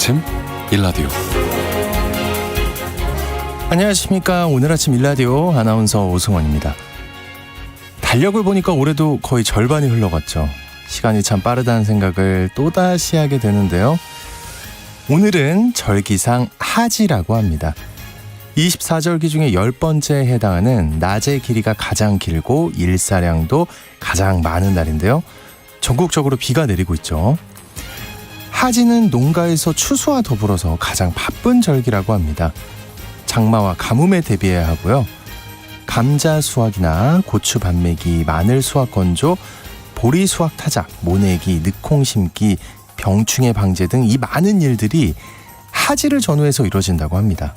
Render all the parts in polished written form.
아침 일라디오. 안녕하십니까. 오늘 아침 일라디오 아나운서 오승원입니다. 달력을 보니까 올해도 거의 절반이 흘러갔죠. 시간이 참 빠르다는 생각을 또다시 하게 되는데요. 오늘은 절기상 하지라고 합니다. 24절기 중에 10번째에 해당하는 낮의 길이가 가장 길고 일사량도 가장 많은 날인데요. 전국적으로 비가 내리고 있죠. 하지는 농가에서 추수와 더불어서 가장 바쁜 절기라고 합니다. 장마와 가뭄에 대비해야 하고요. 감자 수확이나 고추 밭매기, 마늘 수확 건조, 보리 수확 타작, 모내기, 늑콩 심기, 병충해 방제 등 이 많은 일들이 하지를 전후해서 이루어진다고 합니다.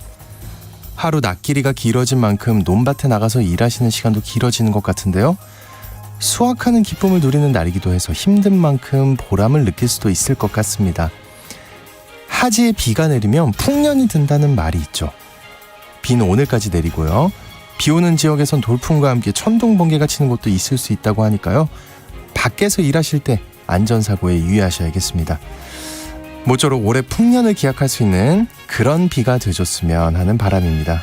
하루 낮 길이가 길어진 만큼 논밭에 나가서 일하시는 시간도 길어지는 것 같은데요. 수확하는 기쁨을 누리는 날이기도 해서 힘든 만큼 보람을 느낄 수도 있을 것 같습니다. 하지에 비가 내리면 풍년이 든다는 말이 있죠. 비는 오늘까지 내리고요. 비 오는 지역에선 돌풍과 함께 천둥 번개가 치는 곳도 있을 수 있다고 하니까요. 밖에서 일하실 때 안전사고에 유의하셔야겠습니다. 모쪼록 올해 풍년을 기약할 수 있는 그런 비가 되줬으면 하는 바람입니다.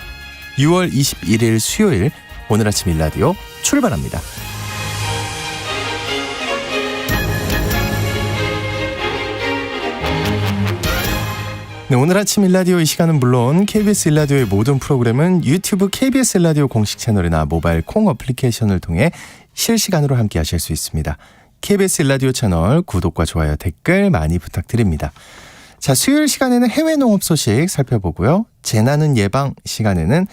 6월 21일 수요일 오늘 아침 일라디오 출발합니다. 네, 오늘 아침 일라디오 이 시간은 물론 KBS 일라디오의 모든 프로그램은 유튜브 KBS 일라디오 공식 채널이나 모바일 콩 어플리케이션을 통해 실시간으로 함께 하실 수 있습니다. KBS 일라디오 채널 구독과 좋아요, 댓글 많이 부탁드립니다. 자, 수요일 시간에는 해외 농업 소식 살펴보고요. 재난은 예방 시간에는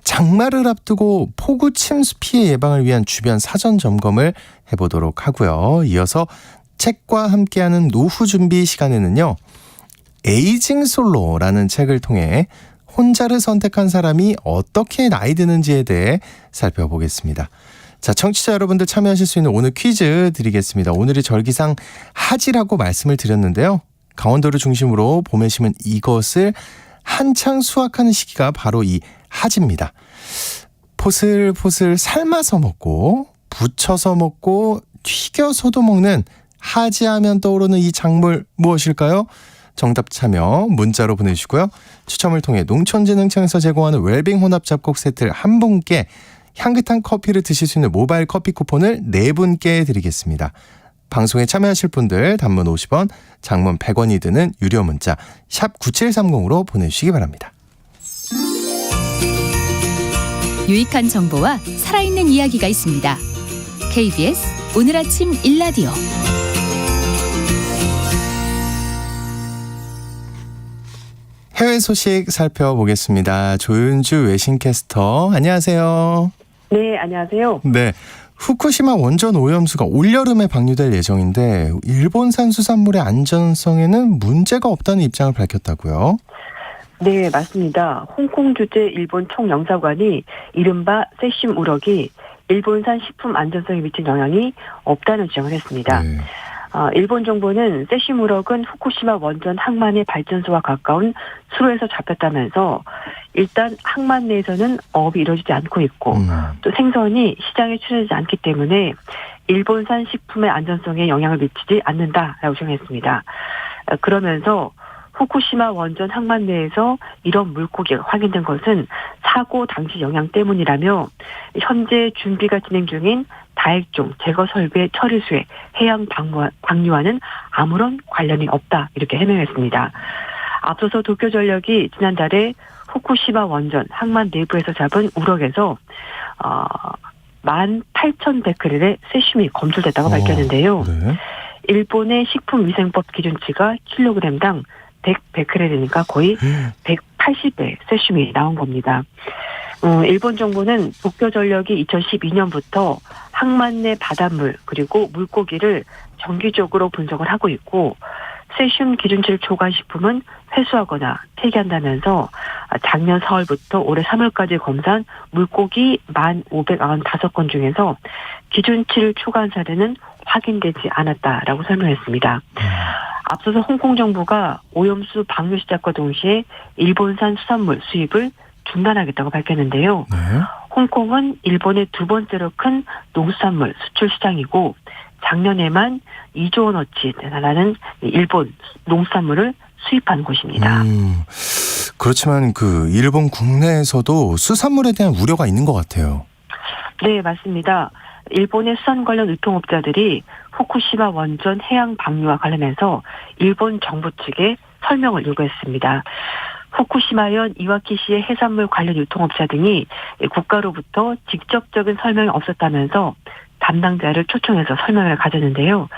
장마를 앞두고 폭우 침수 피해 예방을 위한 주변 사전 점검을 해보도록 하고요. 이어서 책과 함께하는 노후 준비 시간에는요. 에이징 솔로라는 책을 통해 혼자를 선택한 사람이 어떻게 나이 드는지에 대해 살펴보겠습니다. 자, 청취자 여러분들 참여하실 수 있는 오늘 퀴즈 드리겠습니다. 오늘이 절기상 하지라고 말씀을 드렸는데요. 강원도를 중심으로 봄에 심은 이것을 한창 수확하는 시기가 바로 이 하지입니다. 포슬포슬 삶아서 먹고 부쳐서 먹고 튀겨서도 먹는 하지하면 떠오르는 이 작물 무엇일까요? 정답 참여 문자로 보내주시고요. 추첨을 통해 농촌진흥청에서 제공하는 웰빙 혼합 잡곡 세트를 한 분께, 향긋한 커피를 드실 수 있는 모바일 커피 쿠폰을 4분께 드리겠습니다. 방송에 참여하실 분들 단문 50원, 장문 100원이 드는 유료 문자 샵 9730으로 보내주시기 바랍니다. 유익한 정보와 살아있는 이야기가 있습니다. KBS 오늘 아침 일라디오. 해외 소식 살펴보겠습니다. 조윤주 외신캐스터, 안녕하세요. 네, 안녕하세요. 네, 후쿠시마 원전 오염수가 올여름에 방류될 예정인데 일본산 수산물의 안전성에는 문제가 없다는 입장을 밝혔다고요? 네, 맞습니다. 홍콩 주재 일본 총영사관이 이른바 세슘 우럭이 일본산 식품 안전성에 미친 영향이 없다는 주장을 했습니다. 네. 일본 정부는 세슘 우럭은 후쿠시마 원전 항만의 발전소와 가까운 수로에서 잡혔다면서 일단 항만 내에서는 어업이 이루어지지 않고 있고 또 생선이 시장에 출하되지 않기 때문에 일본산 식품의 안전성에 영향을 미치지 않는다라고 주장했습니다. 그러면서 후쿠시마 원전 항만 내에서 이런 물고기가 확인된 것은 사고 당시 영향 때문이라며 현재 준비가 진행 중인 다액종 제거 설비의 처리수에 해양 방류와는 아무런 관련이 없다, 이렇게 해명했습니다. 앞서서 도쿄전력이 지난달에 후쿠시마 원전 항만 내부에서 잡은 우럭에서 18,100베크렐의 세슘이 검출됐다고 밝혔는데요. 네. 일본의 식품위생법 기준치가 킬로그램당 100베크렐이니까 거의 180배 세슘이 나온 겁니다. 일본 정부는 도쿄전력이 2012년부터 항만 내 바닷물 그리고 물고기를 정기적으로 분석을 하고 있고 세슘 기준치를 초과한 식품은 회수하거나 폐기한다면서 작년 4월부터 올해 3월까지 검사한 물고기 1,595건 중에서 기준치를 초과한 사례는 확인되지 않았다라고 설명했습니다. 앞서서 홍콩 정부가 오염수 방류 시작과 동시에 일본산 수산물 수입을 중단하겠다고 밝혔는데요. 네. 홍콩은 일본의 두 번째로 큰 농수산물 수출 시장이고 작년에만 2조 원어치 달하는 일본 농수산물을 수입한 곳입니다. 그렇지만 그 일본 국내에서도 수산물에 대한 우려가 있는 것 같아요. 네, 맞습니다. 일본의 수산 관련 유통업자들이 후쿠시마 원전 해양 방류와 관련해서 일본 정부 측에 설명을 요구했습니다. 후쿠시마현 이와키시의 해산물 관련 유통업자 등이 국가로부터 직접적인 설명이 없었다면서 담당자를 초청해서 설명을 가졌는데요.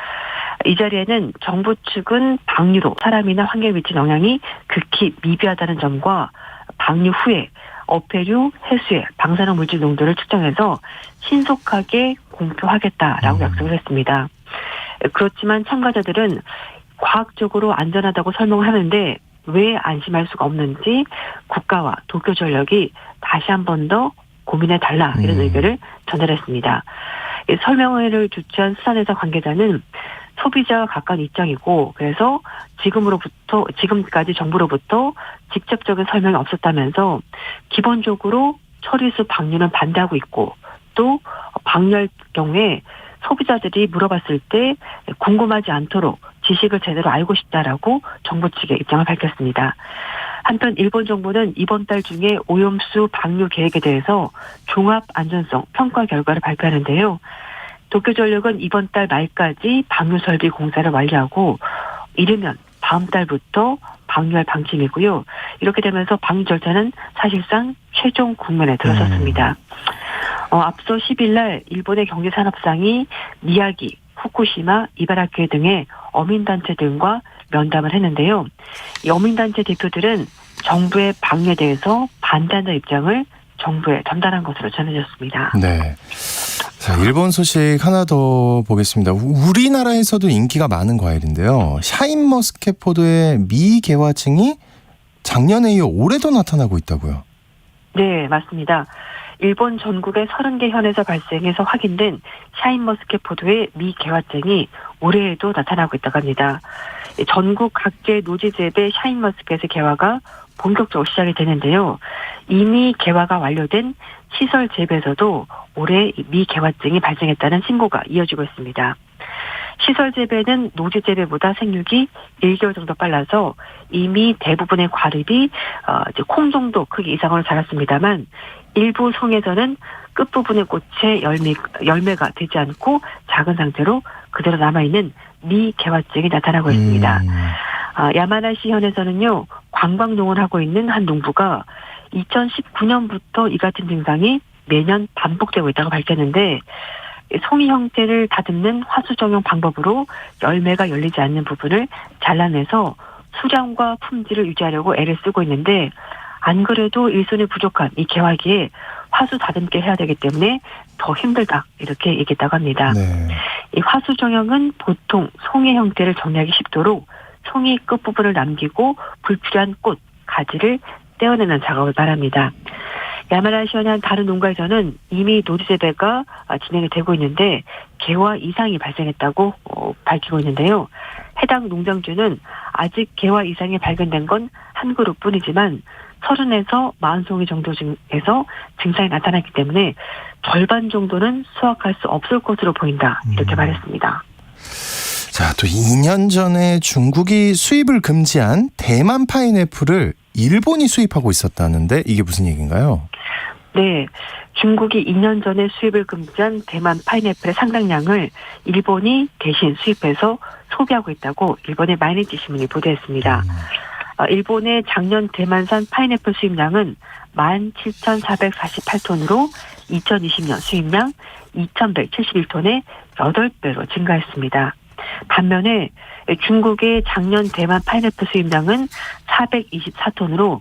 이 자리에는 정부 측은 방류로 사람이나 환경에 미친 영향이 극히 미비하다는 점과 방류 후에 어패류, 해수의 방사능 물질 농도를 측정해서 신속하게 공표하겠다라고 약속을 했습니다. 그렇지만 참가자들은 과학적으로 안전하다고 설명을 하는데 왜 안심할 수가 없는지 국가와 도쿄전력이 다시 한 번 더 고민해달라 이런 의견을 전달했습니다. 설명회를 주최한 수산회사 관계자는 소비자와 가까운 입장이고 그래서 지금까지 정부로부터 직접적인 설명이 없었다면서 기본적으로 처리수 방류는 반대하고 있고 또 방류할 경우에 소비자들이 물어봤을 때 궁금하지 않도록 지식을 제대로 알고 싶다라고 정부 측의 입장을 밝혔습니다. 한편 일본 정부는 이번 달 중에 오염수 방류 계획에 대해서 종합 안전성 평가 결과를 발표하는데요. 도쿄전력은 이번 달 말까지 방류 설비 공사를 완료하고 이르면 다음 달부터 방류할 방침이고요. 이렇게 되면서 방류 절차는 사실상 최종 국면에 들어섰습니다. 앞서 10일 날 일본의 경제산업상이 미야기, 후쿠시마, 이바라키 등의 어민단체 등과 면담을 했는데요. 이 어민단체 대표들은 정부의 방류에 대해서 반대한다는 입장을 정부에 전달한 것으로 전해졌습니다. 네. 자, 일본 소식 하나 더 보겠습니다. 우리나라에서도 인기가 많은 과일인데요. 샤인머스켓 포도의 미개화증이 작년에 이어 올해도 나타나고 있다고요. 네, 맞습니다. 일본 전국의 30개 현에서 발생해서 확인된 샤인머스켓 포도의 미개화증이 올해에도 나타나고 있다고 합니다. 전국 각지의 노지 재배 샤인머스켓의 개화가 본격적으로 시작이 되는데요. 이미 개화가 완료된 시설 재배에서도 올해 미개화증이 발생했다는 신고가 이어지고 있습니다. 시설 재배는 노지 재배보다 생육이 1개월 정도 빨라서 이미 대부분의 과립이 이제 콩 정도 크기 이상으로 자랐습니다만 일부 성에서는 끝부분의 꽃에 열매가 되지 않고 작은 상태로 그대로 남아있는 미개화증이 나타나고 있습니다. 야마나시 현에서는요, 관광농을 하고 있는 한 농부가 2019년부터 이 같은 증상이 매년 반복되고 있다고 밝혔는데 송이 형태를 다듬는 화수정형 방법으로 열매가 열리지 않는 부분을 잘라내서 수량과 품질을 유지하려고 애를 쓰고 있는데 안 그래도 일손이 부족한 이 개화기에 화수 다듬게 해야 되기 때문에 더 힘들다 이렇게 얘기했다고 합니다. 네. 이 화수정형은 보통 송이 형태를 정리하기 쉽도록 송이 끝부분을 남기고 불필요한 꽃, 가지를 떼어내는 작업을 말합니다. 야마나시현의 한 다른 농가에서는 이미 노지 재배가 진행이 되고 있는데 개화 이상이 발생했다고 밝히고 있는데요. 해당 농장주는 아직 개화 이상이 발견된 건 한 그룹뿐이지만 30에서 40송이 정도 중에서 증상이 나타났기 때문에 절반 정도는 수확할 수 없을 것으로 보인다 이렇게 말했습니다. 자, 또 2년 전에 중국이 수입을 금지한 대만 파인애플을 일본이 수입하고 있었다는데 이게 무슨 얘기인가요? 네, 중국이 2년 전에 수입을 금지한 대만 파인애플의 상당량을 일본이 대신 수입해서 소비하고 있다고 일본의 마이니치 신문이 보도했습니다. 일본의 작년 대만산 파인애플 수입량은 17,448톤으로 2020년 수입량 2,171톤에 8배로 증가했습니다. 반면에 중국의 작년 대만 파인애플 수입량은 424톤으로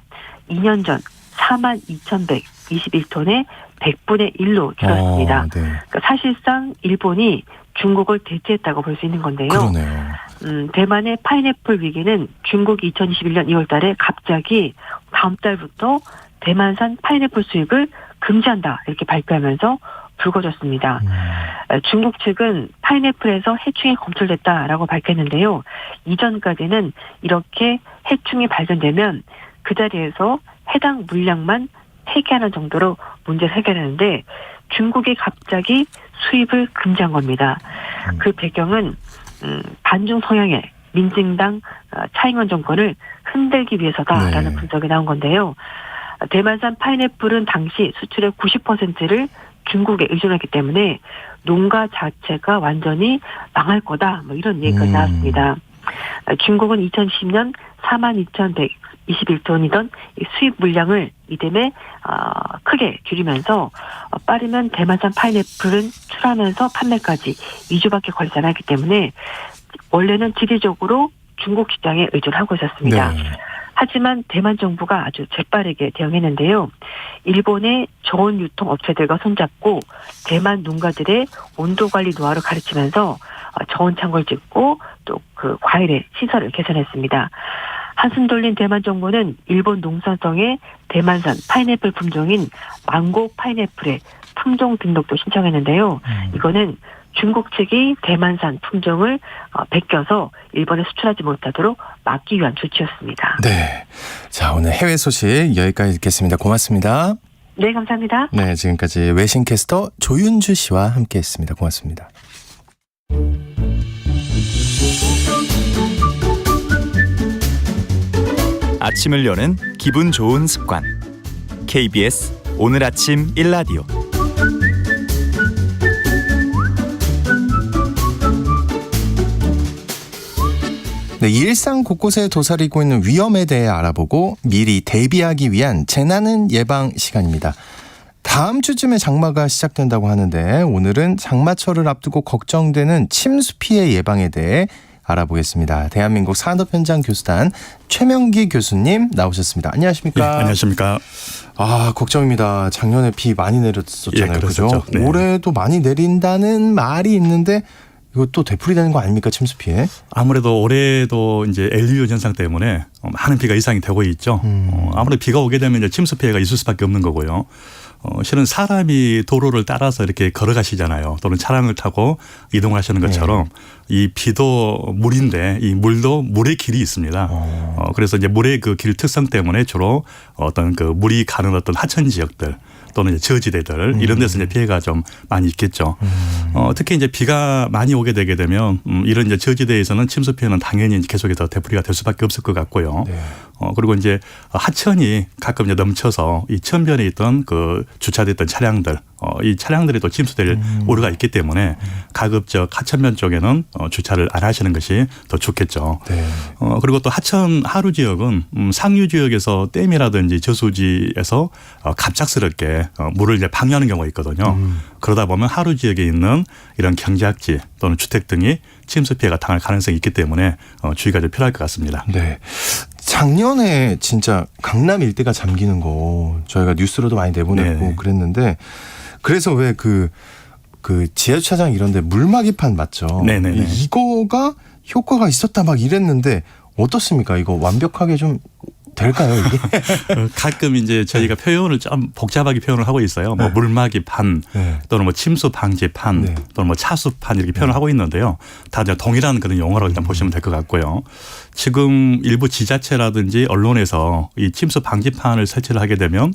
2년 전 42,121톤에 100분의 1로 줄었습니다. 네. 그러니까 사실상 일본이 중국을 대체했다고 볼 수 있는 건데요. 그러네요. 대만의 파인애플 위기는 중국이 2021년 2월 달에 갑자기 다음 달부터 대만산 파인애플 수입을 금지한다 이렇게 발표하면서 불거졌습니다. 중국 측은 파인애플에서 해충이 검출됐다라고 밝혔는데요. 이전까지는 이렇게 해충이 발견되면 그 자리에서 해당 물량만 폐기하는 정도로 문제를 해결하는데 중국이 갑자기 수입을 금지한 겁니다. 그 배경은 반중 성향의 민진당 차잉원 정권을 흔들기 위해서다라는 네. 분석이 나온 건데요. 대만산 파인애플은 당시 수출의 90%를 중국에 의존했기 때문에 농가 자체가 완전히 망할 거다. 뭐 이런 얘기가 나왔습니다. 중국은 2010년 42,121톤이던 수입 물량을 이듬해 크게 줄이면서 빠르면 대만산 파인애플은 출하면서 판매까지 2주밖에 걸리지 않았기 때문에 원래는 지리적으로 중국 시장에 의존하고 있었습니다. 네. 하지만 대만 정부가 아주 재빠르게 대응했는데요. 일본의 저온 유통 업체들과 손잡고 대만 농가들의 온도 관리 노하우를 가르치면서 저온 창고를 짓고 또 그 과일의 시설을 개선했습니다. 한숨 돌린 대만 정부는 일본 농산성의 대만산 파인애플 품종인 망고 파인애플의 품종 등록도 신청했는데요. 이거는 중국 측이 대만산 품종을 베껴서 일본에 수출하지 못하도록 막기 위한 조치였습니다. 네. 자, 오늘 해외 소식 여기까지 듣겠습니다. 고맙습니다. 네, 감사합니다. 네, 지금까지 외신캐스터 조윤주 씨와 함께했습니다. 고맙습니다. 아침을 여는 기분 좋은 습관. KBS 오늘 아침 일라디오. 네, 일상 곳곳에 도사리고 있는 위험에 대해 알아보고 미리 대비하기 위한 재난은 예방 시간입니다. 다음 주쯤에 장마가 시작된다고 하는데 오늘은 장마철을 앞두고 걱정되는 침수 피해 예방에 대해 알아보겠습니다. 대한민국 산업현장 교수단 최명기 교수님 나오셨습니다. 안녕하십니까? 예, 안녕하십니까? 아, 걱정입니다. 작년에 비 많이 내렸었잖아요. 예, 그죠? 그랬었죠. 네. 올해도 많이 내린다는 말이 있는데 이거 또 되풀이되는 거 아닙니까? 침수 피해? 아무래도 올해도 이제 엘니뇨 현상 때문에 많은 비가 이상이 되고 있죠. 아무래도 비가 오게 되면 이제 침수 피해가 있을 수밖에 없는 거고요. 실은 사람이 도로를 따라서 이렇게 걸어가시잖아요. 또는 차량을 타고 이동하시는 것처럼 이 비도 물인데 이 물도 물의 길이 있습니다. 그래서 이제 물의 그 길 특성 때문에 주로 어떤 그 물이 가는 어떤 하천 지역들 또는 이제 저지대들 이런 데서 이제 피해가 좀 많이 있겠죠. 특히 이제 비가 많이 오게 되게 되면 이런 이제 저지대에서는 침수 피해는 당연히 계속해서 되풀이가 될 수밖에 없을 것 같고요. 네. 그리고 이제 하천이 가끔 이제 넘쳐서 이 천변에 있던 그 주차됐던 차량들 이 차량들이 또 침수될 우려가 있기 때문에 가급적 하천변 쪽에는 주차를 안 하시는 것이 더 좋겠죠. 네. 그리고 또 하천 하류 지역은 상류 지역에서 댐이라든지 저수지에서 갑작스럽게 물을 이제 방류하는 경우가 있거든요. 그러다 보면 하류 지역에 있는 이런 경작지 또는 주택 등이 침수 피해가 당할 가능성이 있기 때문에 주의가 좀 필요할 것 같습니다. 네. 작년에 진짜 강남 일대가 잠기는 거 저희가 뉴스로도 많이 내보냈고 네. 그랬는데 그래서 왜 그 지하주차장 이런 데 물막이판 맞죠? 네네네. 이거가 효과가 있었다 막 이랬는데 어떻습니까? 이거 완벽하게 좀 될까요, 이게? 가끔 이제 저희가 표현을 좀 복잡하게 표현을 하고 있어요. 뭐 물막이판 네. 또는 뭐 침수 방지판 네. 또는 뭐 차수판 이렇게 표현을 하고 있는데요. 다 이제 동일한 그런 용어로 일단 보시면 될 것 같고요. 지금 일부 지자체라든지 언론에서 이 침수 방지판을 설치를 하게 되면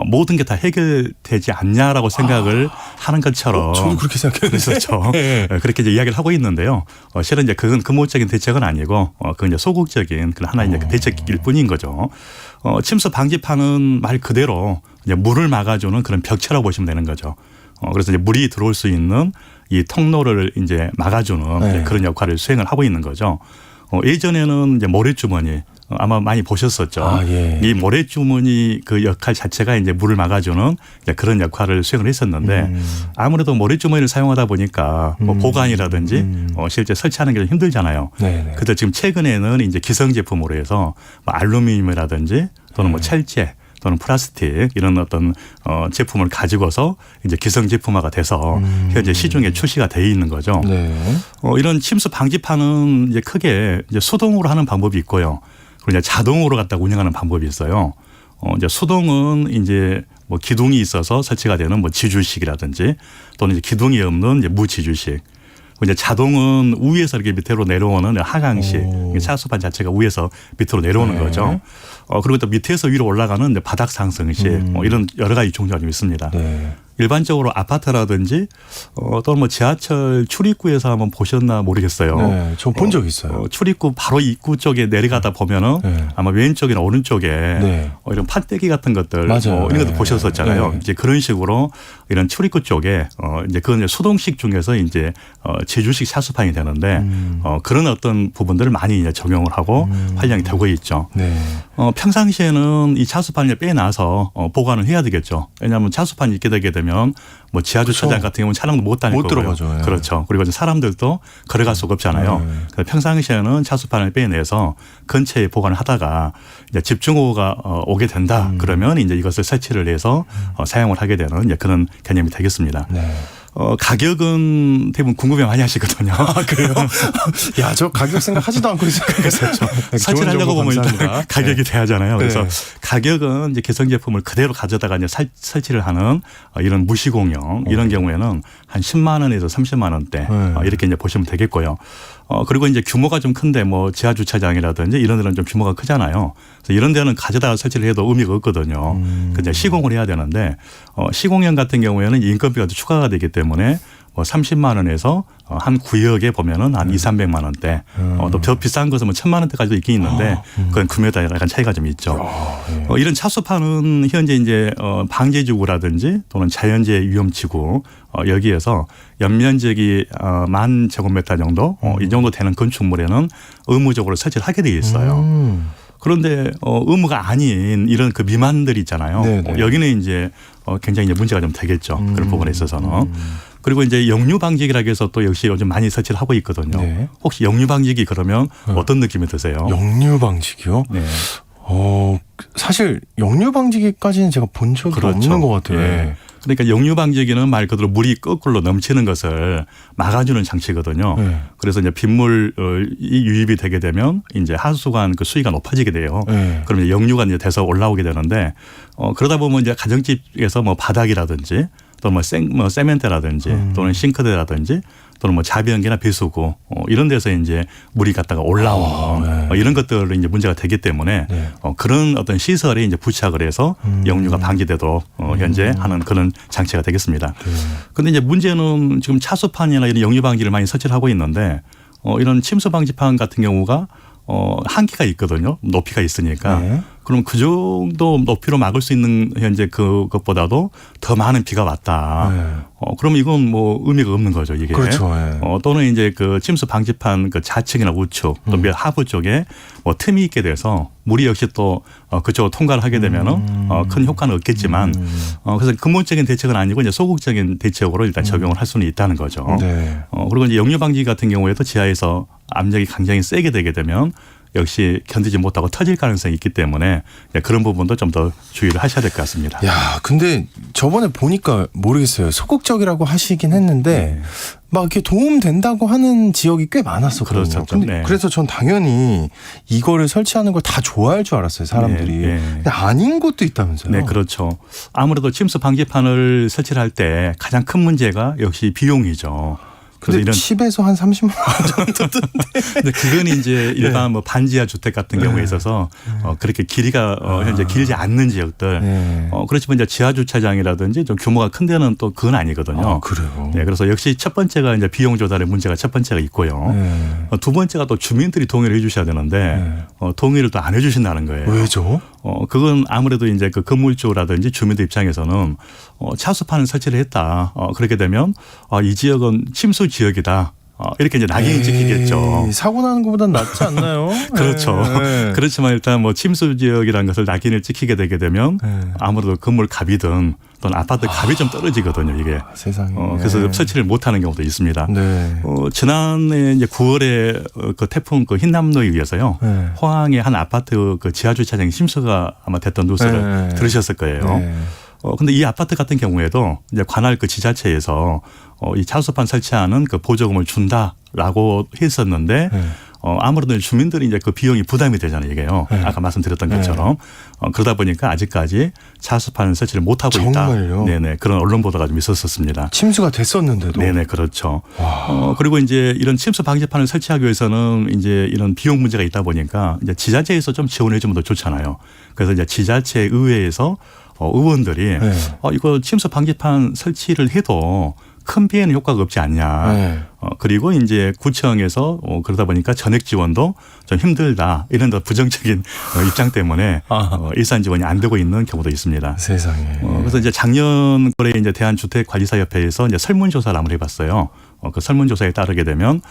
모든 게 다 해결되지 않냐라고 생각을 하는 것처럼 저도 그렇게 생각했는데. 그렇죠. 네. 그렇게 이제 이야기를 하고 있는데요. 실은 이제 그건 근본적인 대책은 아니고 그건 이제 소극적인 그런 하나의 이제 대책일 뿐인 거죠. 침수 방지판은 말 그대로 이제 물을 막아주는 그런 벽체라고 보시면 되는 거죠. 그래서 이제 물이 들어올 수 있는 이 통로를 이제 막아주는 네. 그런 역할을 수행을 하고 있는 거죠. 예전에는 이제 모래주머니 아마 많이 보셨었죠. 아, 예. 이 모래주머니 그 역할 자체가 이제 물을 막아주는 이제 그런 역할을 수행을 했었는데 아무래도 모래주머니를 사용하다 보니까 뭐 보관이라든지 실제 설치하는 게 좀 힘들잖아요. 네네. 그래서 지금 최근에는 이제 기성 제품으로 해서 뭐 알루미늄이라든지 또는 뭐 철제 또는 플라스틱 이런 어떤 제품을 가지고서 이제 기성 제품화가 돼서 현재 시중에 출시가 돼 있는 거죠. 네. 이런 침수 방지판은 이제 크게 이제 수동으로 하는 방법이 있고요. 그리고 이제 자동으로 갖다 운영하는 방법이 있어요. 이제 수동은 이제 뭐 기둥이 있어서 설치가 되는 뭐 지주식이라든지 또는 이제 기둥이 없는 이제 무지주식. 이제 자동은 위에서 이렇게 밑으로 내려오는 하강식. 차수판 자체가 위에서 밑으로 내려오는 네. 거죠. 그리고 또 밑에서 위로 올라가는 이제 바닥 상승식. 이런 여러 가지 종류가 좀 있습니다. 네. 일반적으로 아파트라든지 또는 뭐 지하철 출입구에서 한번 보셨나 모르겠어요. 네, 저 본 적 있어요. 출입구 바로 입구 쪽에 내려가다 보면은 네. 아마 왼쪽이나 오른쪽에 네. 이런 판때기 같은 것들 맞아요. 이런 것도 네. 보셨었잖아요. 네. 이제 그런 식으로 이런 출입구 쪽에 이제 그건 이제 수동식 중에서 이제 제주식 차수판이 되는데 그런 어떤 부분들을 많이 이제 적용을 하고 활용이 되고 있죠. 네. 평상시에는 이 차수판을 빼놔서 보관을 해야 되겠죠. 왜냐하면 차수판이 있게 되게 되면 뭐 지하주차장 그렇죠. 같은 경우는 차량도 못 다닐 못 거고요. 들어가죠. 예. 그렇죠. 그리고 이제 사람들도 걸어갈 수가 없잖아요. 그래서 평상시에는 차수판을 빼내서 근처에 보관을 하다가 이제 집중호우가 오게 된다. 그러면 이제 이것을 설치를 해서 사용을 하게 되는 이제 그런 개념이 되겠습니다. 네. 가격은 대부분 궁금해 많이 하시거든요. 아, 그래요? 야, 저 가격 생각하지도 않고 있었죠. 설치를 하려고 보면 일단 가격이 돼야잖아요. 그래서 네. 가격은 이제 개성 제품을 그대로 가져다가 이제 설치를 하는 이런 무시공용 이런 경우에는 한 10만 원에서 30만 원대 이렇게 이제 보시면 되겠고요. 그리고 이제 규모가 좀 큰데 뭐 지하 주차장이라든지 이런 데는 좀 규모가 크잖아요. 그래서 이런 데는 가져다가 설치를 해도 의미가 없거든요. 그냥 시공을 해야 되는데 시공형 같은 경우에는 인건비가 또 추가가 되기 때문에 뭐 30만 원에서 한 구역에 보면은 한 2, 300만 원대. 또 더 비싼 것은 뭐 1000만 원대까지도 있긴 있는데 그건 구매에 따라 약간 차이가 좀 있죠. 이런 차수판은 현재 이제 방제지구라든지 또는 자연재해 위험지구 여기에서 연면적이 10,000제곱미터 정도 이 정도 되는 건축물에는 의무적으로 설치를 하게 되어 있어요. 그런데 의무가 아닌 이런 그 미만들이 있잖아요. 여기는 이제 굉장히 이제 문제가 좀 되겠죠. 그런 부분에 있어서는. 그리고 이제 역류 방지기라고 해서 또 역시 요즘 많이 설치를 하고 있거든요. 네. 혹시 역류 방지기 그러면 어떤 느낌이 드세요? 역류 방지기요? 네. 사실 역류 방지기까지는 제가 본 적이 없는 것 같아요. 네. 그러니까 역류 방지기는 말 그대로 물이 거꾸로 넘치는 것을 막아주는 장치거든요. 네. 그래서 이제 빗물이 유입이 되게 되면 이제 하수관 그 수위가 높아지게 돼요. 네. 그러면 역류가 이제 돼서 올라오게 되는데 그러다 보면 이제 가정집에서 뭐 바닥이라든지 또는 뭐 세멘트라든지 또는 싱크대라든지 또는 뭐 자변기나 배수구 이런 데서 이제 물이 갔다가 올라오는 이런 것들이 이제 문제가 되기 때문에 그런 어떤 시설에 이제 부착을 해서 역류가 방지되도록 현재 하는 그런 장치가 되겠습니다. 그런데 이제 문제는 지금 차수판이나 이런 역류 방지를 많이 설치를 하고 있는데 이런 침수 방지판 같은 경우가 한계가 있거든요. 높이가 있으니까. 네. 그럼 그 정도 높이로 막을 수 있는 현재 그것보다도 더 많은 비가 왔다. 네. 그러면 이건 뭐 의미가 없는 거죠, 이게. 그렇죠. 네. 또는 이제 그 침수 방지판 그 좌측이나 우측 또 하부 쪽에 뭐 틈이 있게 돼서 물이 역시 또 그쪽으로 통과를 하게 되면은 큰 효과는 없겠지만 그래서 근본적인 대책은 아니고 이제 소극적인 대책으로 일단 적용을 할 수는 있다는 거죠. 네. 그리고 이제 역류 방지 같은 경우에도 지하에서 압력이 굉장히 세게 되게 되면 역시 견디지 못하고 터질 가능성이 있기 때문에 그런 부분도 좀 더 주의를 하셔야 될 것 같습니다. 야, 근데 저번에 보니까 모르겠어요. 소극적이라고 하시긴 했는데 막 이렇게 도움 된다고 하는 지역이 꽤 많았었거든요. 그렇죠. 근데 네. 그래서 전 당연히 이거를 설치하는 걸 다 좋아할 줄 알았어요, 사람들이. 네. 근데 아닌 것도 있다면서요. 네, 그렇죠. 아무래도 침수 방지판을 설치를 할 때 가장 큰 문제가 역시 비용이죠. 근데 이런 10에서 한 30만 원 정도던데. 근데 그건 이제 일반 뭐 반지하 주택 같은 경우에 있어서 그렇게 길이가 현재 길지 않는 지역들. 그렇지만 이제 지하 주차장이라든지 좀 규모가 큰 데는 또 그건 아니거든요. 그래요. 네, 그래서 역시 첫 번째가 이제 비용 조달의 문제가 첫 번째가 있고요. 두 번째가 또 주민들이 동의를 해 주셔야 되는데 동의를 또 안 해 주신다는 거예요. 왜죠? 그건 아무래도 이제 그 건물주라든지 주민들 입장에서는 차수판을 설치를 했다. 그렇게 되면 이 지역은 침수 지역이다. 이렇게 이제 낙인이 찍히겠죠. 사고 나는 것보단 낫지 않나요? 그렇죠. 네. 그렇지만 일단 뭐 침수 지역이라는 것을 낙인을 찍히게 되게 되면 아무래도 건물 값이든 또는 아파트 값이 좀 떨어지거든요, 이게. 세상에. 그래서 설치를 못 하는 경우도 있습니다. 네. 지난해 이제 9월에 그 태풍 그 흰남노에 의해서요. 포항의 한 아파트 그 지하 주차장이 침수가 아마 됐던 뉴스를 들으셨을 거예요. 근데 이 아파트 같은 경우에도 이제 관할 그 지자체에서 이 차수판 설치하는 그 보조금을 준다라고 했었는데 아무래도 주민들이 이제 그 비용이 부담이 되잖아요, 이게요. 아까 말씀드렸던 것처럼. 그러다 보니까 아직까지 차수판 설치를 못 하고 있다. 정말요? 네네. 그런 언론 보도가 좀 있었습니다. 침수가 됐었는데도. 네네, 그렇죠. 그리고 이제 이런 침수 방지판을 설치하기 위해서는 이제 이런 비용 문제가 있다 보니까 이제 지자체에서 좀 지원해 주면 더 좋잖아요. 그래서 이제 지자체 의회에서 의원들이 네. 이거 침수 방지판 설치를 해도 큰 피해는 효과가 없지 않냐. 네. 그리고 이제 구청에서 그러다 보니까 전액 지원도 좀 힘들다. 이런 더 부정적인 입장 때문에 일산 지원이 안 되고 있는 경우도 있습니다. 세상에. 그래서 이제 작년 올해 이제 대한주택관리사협회에서 이제 설문조사를 한번 해봤어요. 그 설문조사에 따르게 되면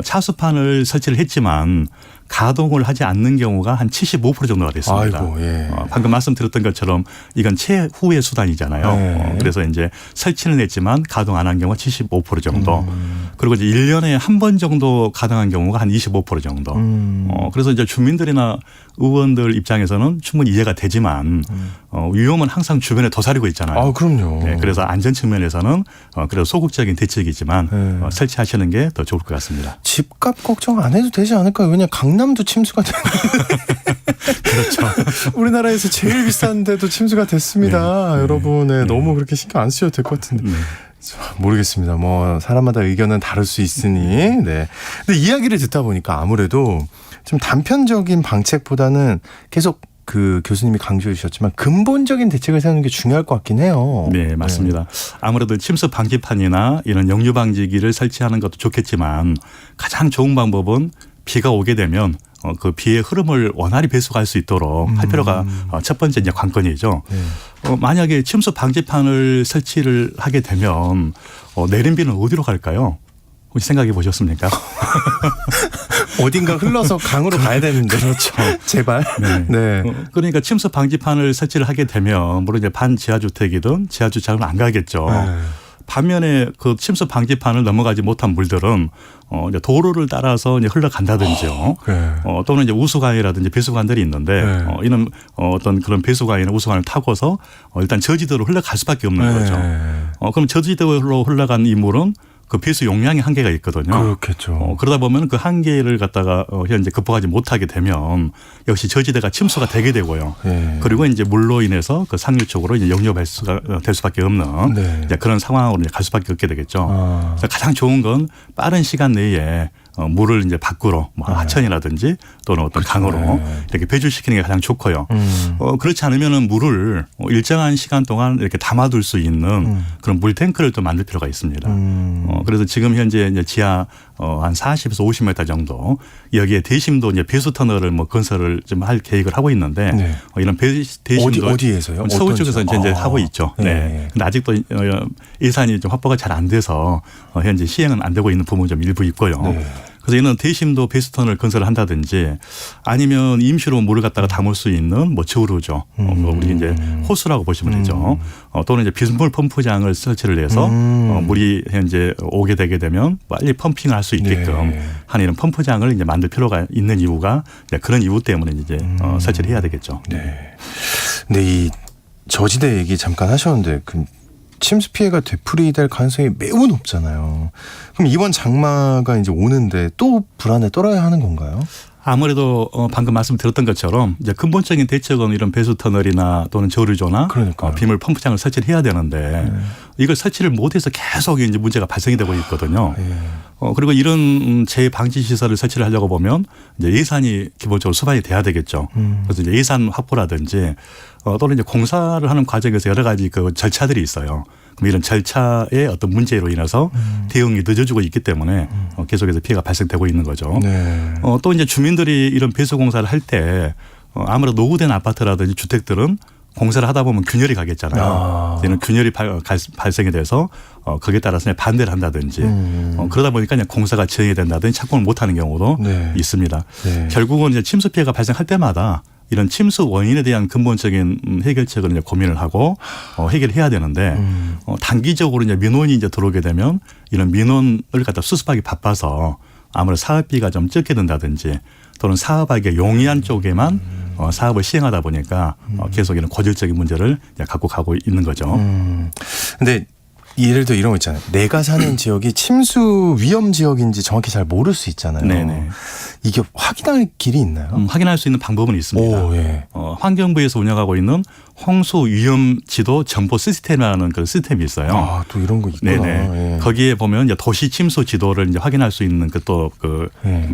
차수판을 설치를 했지만 가동을 하지 않는 경우가 한 75% 정도가 됐습니다. 아이고, 예. 방금 말씀드렸던 것처럼 이건 최후의 수단이잖아요. 네. 그래서 이제 설치는 했지만 가동 안 한 경우가 75% 정도. 그리고 이제 1년에 한 번 정도 가동한 경우가 한 25% 정도. 그래서 이제 주민들이나 의원들 입장에서는 충분히 이해가 되지만 위험은 항상 주변에 도사리고 있잖아요. 아, 그럼요. 네, 그래서 안전 측면에서는 그래도 소극적인 대책이지만 설치하시는 게 더 좋을 것 같습니다. 집값 걱정 안 해도 되지 않을까요? 왜냐 강남도 침수가 되는데. 그렇죠. 우리나라에서 제일 비싼데도 침수가 됐습니다. 네. 여러분, 너무 그렇게 신경 안 쓰셔도 될 것 같은데. 모르겠습니다. 뭐 사람마다 의견은 다를 수 있으니. 네. 근데 이야기를 듣다 보니까 아무래도 좀 단편적인 방책보다는 계속 그 교수님이 강조해 주셨지만 근본적인 대책을 세우는 게 중요할 것 같긴 해요. 네, 맞습니다. 아무래도 침수 방지판이나 이런 역류 방지기를 설치하는 것도 좋겠지만 가장 좋은 방법은 비가 오게 되면 그 비의 흐름을 원활히 배수할 수 있도록 할 필요가 첫 번째 이제 관건이죠. 만약에 침수 방지판을 설치를 하게 되면 내린 비는 어디로 갈까요? 혹시 생각해 보셨습니까? 어딘가 흘러서 강으로 가야 되는데. 그렇죠. 제발. 네. 네. 그러니까 침수 방지판을 설치를 하게 되면 물론 이제 반지하주택이든 지하주차는 안 가겠죠. 네. 반면에 그 침수 방지판을 넘어가지 못한 물들은 이제 도로를 따라서 이제 흘러간다든지요. 네. 또는 이제 우수관이라든지 배수관들이 있는데 네. 이런 어떤 그런 배수관이나 우수관을 타고서 일단 저지대로 흘러갈 수밖에 없는 거죠. 그럼 저지대로 흘러간 이 물은 그 배수 용량이 한계가 있거든요. 그렇겠죠. 그러다 보면 그 한계를 갖다가 현재 극복하지 못하게 되면 역시 저지대가 침수가 되게 되고요. 네. 그리고 이제 물로 인해서 그 상류 쪽으로 이제 역류 배수가 될 수밖에 없는 네. 이제 그런 상황으로 이제 갈 수밖에 없게 되겠죠. 그래서 가장 좋은 건 빠른 시간 내에 물을 이제 밖으로 뭐 하천이라든지 또는 어떤 강으로 이렇게 배출시키는 게 가장 좋고요. 그렇지 않으면은 물을 일정한 시간 동안 이렇게 담아둘 수 있는 그런 물 탱크를 또 만들 필요가 있습니다. 그래서 지금 현재 이제 지하 한 40에서 50m 정도 여기에 대심도 이제 배수 터널을 뭐 건설을 좀 할 계획을 하고 있는데 네. 이런 대심도 어디에서요? 서울 쪽에서 이제 하고 있죠. 네. 네. 근데 아직도 예산이 좀 확보가 잘 안 돼서 현재 시행은 안 되고 있는 부분이 좀 일부 있고요. 네. 그래서 이런 대심도 배수터널을 건설을 한다든지 아니면 임시로 물을 갖다가 담을 수 있는 뭐 저루죠. 우리 이제 호수라고 보시면 되죠. 또는 이제 빗물 펌프장을 설치를 해서 물이 현재 오게 되게 되면 빨리 펌핑을 할 수 있게끔 네. 하는 이런 펌프장을 이제 만들 필요가 있는 이유가 이제 그런 이유 때문에 이제 설치를 해야 되겠죠. 네. 근데 이 저지대 얘기 잠깐 하셨는데 그 침수 피해가 되풀이될 가능성이 매우 높잖아요. 그럼 이번 장마가 이제 오는데 또 불안에 떨어야 하는 건가요? 아무래도 방금 말씀드렸던 것처럼 이제 근본적인 대책은 이런 배수 터널이나 또는 저류조나 빗물 펌프장을 설치를 해야 되는데 이걸 설치를 못해서 계속 이제 문제가 발생이 되고 있거든요. 그리고 이런 재방지 시설을 설치를 하려고 보면 이제 예산이 기본적으로 수반이 돼야 되겠죠. 그래서 이제 예산 확보라든지 또는 이제 공사를 하는 과정에서 여러 가지 그 절차들이 있어요. 그럼 이런 절차의 어떤 문제로 인해서 대응이 늦어지고 있기 때문에 계속해서 피해가 발생되고 있는 거죠. 네. 또 이제 주민들이 이런 배수 공사를 할 때 아무래도 노후된 아파트라든지 주택들은 공사를 하다 보면 균열이 가겠잖아요. 이런 균열이 발생이 돼서 거기에 따라서 반대를 한다든지 그러다 보니까 그냥 공사가 진행이 된다든지 착공을 못하는 경우도 있습니다. 네. 결국은 이제 침수 피해가 발생할 때마다 이런 침수 원인에 대한 근본적인 해결책을 이제 고민을 하고 해결해야 되는데 단기적으로 이제 민원이 이제 들어오게 되면 이런 민원을 갖다 수습하기 바빠서 아무래도 사업비가 좀 적게 든다든지 또는 사업하기에 용이한 쪽에만 사업을 시행하다 보니까 계속 이런 고질적인 문제를 갖고 가고 있는 거죠. 근데 예를 들어 이런 거 있잖아요. 내가 사는 지역이 침수 위험 지역인지 정확히 잘 모를 수 있잖아요. 네네. 이게 확인할 길이 있나요? 확인할 수 있는 방법은 있습니다. 오, 예. 환경부에서 운영하고 있는 홍수 위험 지도 정보 시스템이라는 그 시스템이 있어요. 아, 또 이런 거 있구나. 네네. 예. 거기에 보면 이제 도시 침수 지도를 이제 확인할 수 있는 그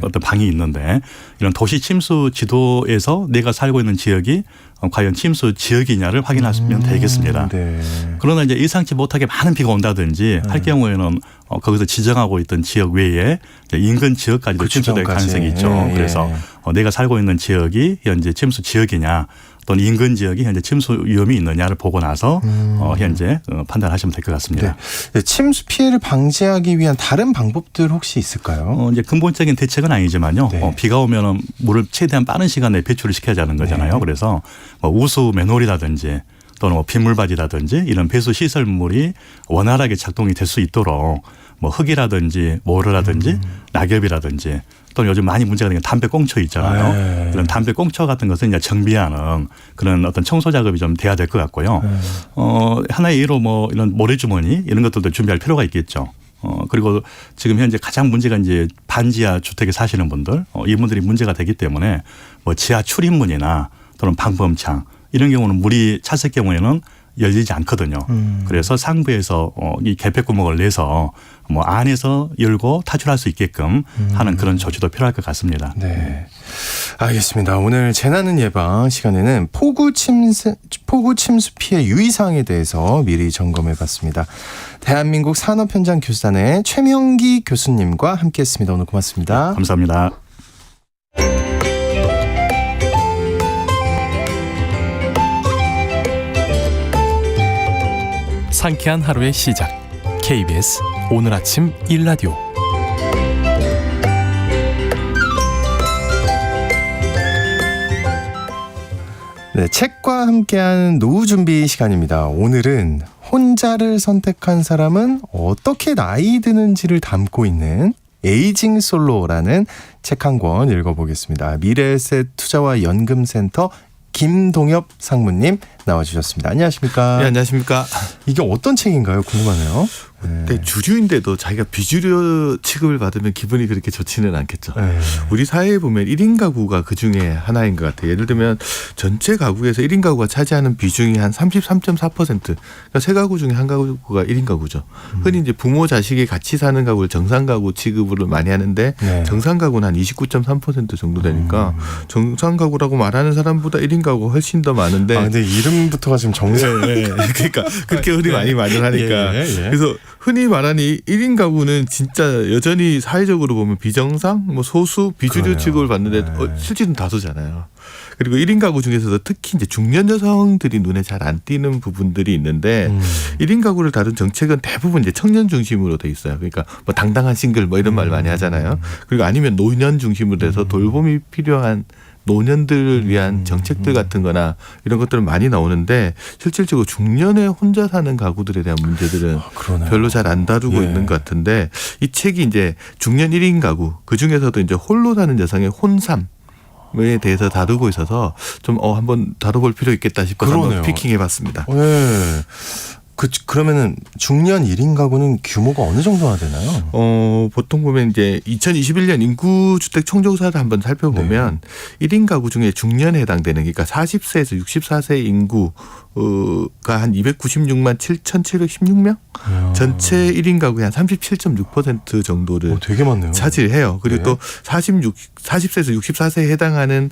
어떤 방이 있는데 이런 도시 침수 지도에서 내가 살고 있는 지역이 과연 침수 지역이냐를 확인하시면 되겠습니다. 네. 그러나 이제 예상치 못하게 많은 비가 온다든지 할 경우에는 거기서 지정하고 있던 지역 외에 인근 지역까지도 그 침수될 지점까지. 가능성이 있죠. 예, 그래서 예. 내가 살고 있는 지역이 현재 침수 지역이냐 또는 인근 지역이 현재 침수 위험이 있느냐를 보고 나서 현재 판단하시면 될 것 같습니다. 네. 침수 피해를 방지하기 위한 다른 방법들 혹시 있을까요? 이제 근본적인 대책은 아니지만요. 네. 비가 오면은 물을 최대한 빠른 시간에 배출을 시켜야 하는 거잖아요. 네. 그래서 우수 맨홀이라든지 또는 빗물바지라든지 이런 배수 시설물이 원활하게 작동이 될 수 있도록 흙이라든지 모래라든지 낙엽이라든지 또는 요즘 많이 문제가 되는 담배꽁초 있잖아요. 네. 이런 담배꽁초 같은 것은 이제 정비하는 그런 어떤 청소 작업이 좀 돼야 될 것 같고요. 하나의 예로 이런 모래주머니 이런 것들도 준비할 필요가 있겠죠. 그리고 지금 현재 가장 문제가 이제 반지하 주택에 사시는 분들 이분들이 문제가 되기 때문에 지하 출입문이나 또는 방범창 이런 경우는 물이 찼을 경우에는 열리지 않거든요. 그래서 상부에서 이 개폐 구멍을 내서 안에서 열고 탈출할 수 있게끔 하는 그런 조치도 필요할 것 같습니다. 네. 알겠습니다. 오늘 재난은 예방 시간에는 폭우 침수 피해 유의사항에 대해서 미리 점검해 봤습니다. 대한민국 산업현장교수단의 최명기 교수님과 함께했습니다. 오늘 고맙습니다. 감사합니다. 상쾌한 하루의 시작. KBS 오늘 아침 1라디오. 네, 책과 함께하는 노후 준비 시간입니다. 오늘은 혼자를 선택한 사람은 어떻게 나이 드는지를 담고 있는 에이징 솔로라는 책 한 권 읽어보겠습니다. 미래에셋 투자와 연금센터 김동엽 상무님 나와주셨습니다. 안녕하십니까? 네, 안녕하십니까? 이게 어떤 책인가요? 궁금하네요. 네, 주류인데도 자기가 비주류 취급을 받으면 기분이 그렇게 좋지는 않겠죠. 네. 우리 사회에 보면 1인 가구가 그중에 하나인 것 같아요. 예를 들면 전체 가구에서 1인 가구가 차지하는 비중이 한 33.4%. 그러니까 세 가구 중에 한 가구가 1인 가구죠. 흔히 이제 부모 자식이 같이 사는 가구를 정상 가구 취급을 많이 하는데 네. 정상 가구는 한 29.3% 정도 되니까 정상 가구라고 말하는 사람보다 1인 가구가 훨씬 더 많은데. 아, 근데 이름부터가 지금 정상. 네, 네. 그러니까 그렇게 흔히 많이 말을 하니까. 그래서 흔히 말하는 1인 가구는 진짜 여전히 사회적으로 보면 비정상, 소수, 비주류 그러네요. 취급을 받는데 실질은 다수잖아요. 그리고 1인 가구 중에서도 특히 이제 중년 여성들이 눈에 잘 안 띄는 부분들이 있는데 1인 가구를 다룬 정책은 대부분 이제 청년 중심으로 돼 있어요. 그러니까 당당한 싱글 이런 말 많이 하잖아요. 그리고 아니면 노년 중심으로 해서 돌봄이 필요한 노년들을 위한 정책들 같은 거나 이런 것들은 많이 나오는데 실질적으로 중년에 혼자 사는 가구들에 대한 문제들은 별로 잘 안 다루고 있는 것 같은데 이 책이 이제 중년 1인 가구 그중에서도 이제 홀로 사는 여성의 혼삼 에 대해서 다루고 있어서 좀 한번 다뤄볼 필요 있겠다 싶어서 한번 피킹해봤습니다. 네. 그러면은 중년 1인 가구는 규모가 어느 정도나 되나요? 보통 보면 이제 2021년 인구주택 총조사를 한번 살펴보면 1인 가구 중에 중년에 해당되는 그러니까 40세에서 64세 인구가 한 296만 7,716명? 전체 1인 가구의 한 37.6% 정도를 되게 많네요. 차지해요. 그리고 또 40세에서 64세에 해당하는